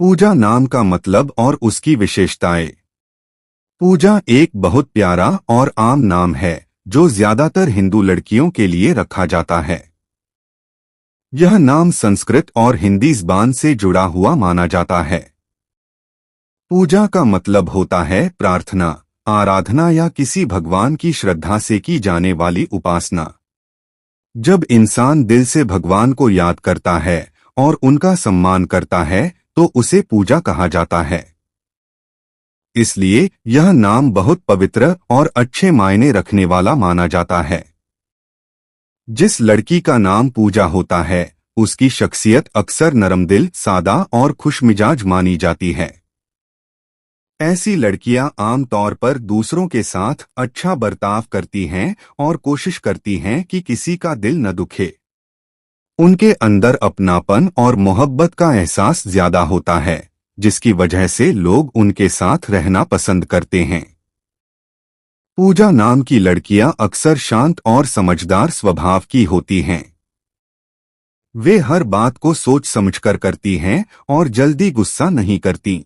पूजा नाम का मतलब और उसकी विशेषताएं। पूजा एक बहुत प्यारा और आम नाम है जो ज्यादातर हिंदू लड़कियों के लिए रखा जाता है। यह नाम संस्कृत और हिंदी ज़बान से जुड़ा हुआ माना जाता है। पूजा का मतलब होता है प्रार्थना, आराधना या किसी भगवान की श्रद्धा से की जाने वाली उपासना। जब इंसान दिल से भगवान को याद करता है और उनका सम्मान करता है तो उसे पूजा कहा जाता है। इसलिए यह नाम बहुत पवित्र और अच्छे मायने रखने वाला माना जाता है। जिस लड़की का नाम पूजा होता है उसकी शख्सियत अक्सर नरमदिल, सादा और खुशमिजाज मानी जाती है। ऐसी लड़कियां आमतौर पर दूसरों के साथ अच्छा बर्ताव करती हैं और कोशिश करती हैं कि किसी का दिल न दुखे। उनके अंदर अपनापन और मोहब्बत का एहसास ज्यादा होता है, जिसकी वजह से लोग उनके साथ रहना पसंद करते हैं। पूजा नाम की लड़कियां अक्सर शांत और समझदार स्वभाव की होती हैं। वे हर बात को सोच समझकर करती हैं और जल्दी गुस्सा नहीं करती।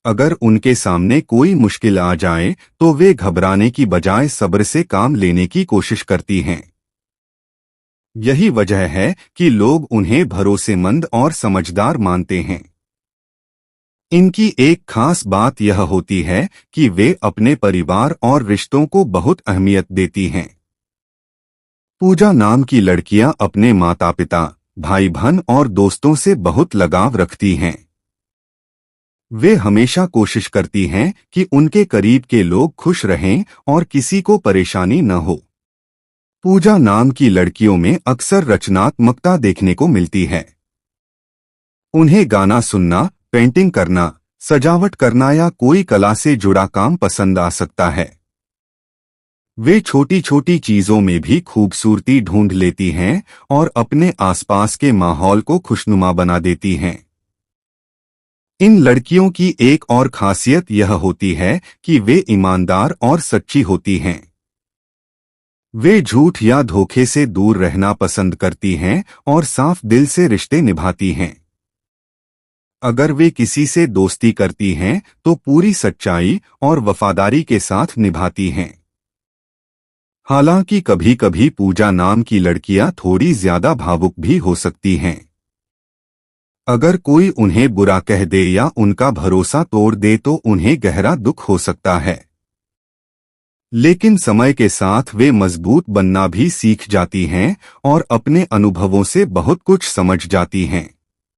अगर उनके सामने कोई मुश्किल आ जाए तो वे घबराने की बजाय सब्र से काम लेने की कोशिश करती हैं। यही वजह है कि लोग उन्हें भरोसेमंद और समझदार मानते हैं। इनकी एक खास बात यह होती है कि वे अपने परिवार और रिश्तों को बहुत अहमियत देती हैं। पूजा नाम की लड़कियां अपने माता पिता, भाई बहन और दोस्तों से बहुत लगाव रखती हैं। वे हमेशा कोशिश करती हैं कि उनके करीब के लोग खुश रहें और किसी को परेशानी न हो। पूजा नाम की लड़कियों में अक्सर रचनात्मकता देखने को मिलती है। उन्हें गाना सुनना, पेंटिंग करना, सजावट करना या कोई कला से जुड़ा काम पसंद आ सकता है। वे छोटी छोटी चीजों में भी खूबसूरती ढूंढ लेती हैं और अपने आसपास के माहौल को खुशनुमा बना देती हैं। इन लड़कियों की एक और खासियत यह होती है कि वे ईमानदार और सच्ची होती हैं। वे झूठ या धोखे से दूर रहना पसंद करती हैं और साफ दिल से रिश्ते निभाती हैं। अगर वे किसी से दोस्ती करती हैं तो पूरी सच्चाई और वफादारी के साथ निभाती हैं। हालांकि कभी कभी पूजा नाम की लड़कियां थोड़ी ज्यादा भावुक भी हो सकती हैं। अगर कोई उन्हें बुरा कह दे या उनका भरोसा तोड़ दे तो उन्हें गहरा दुख हो सकता है। लेकिन समय के साथ वे मजबूत बनना भी सीख जाती हैं और अपने अनुभवों से बहुत कुछ समझ जाती हैं।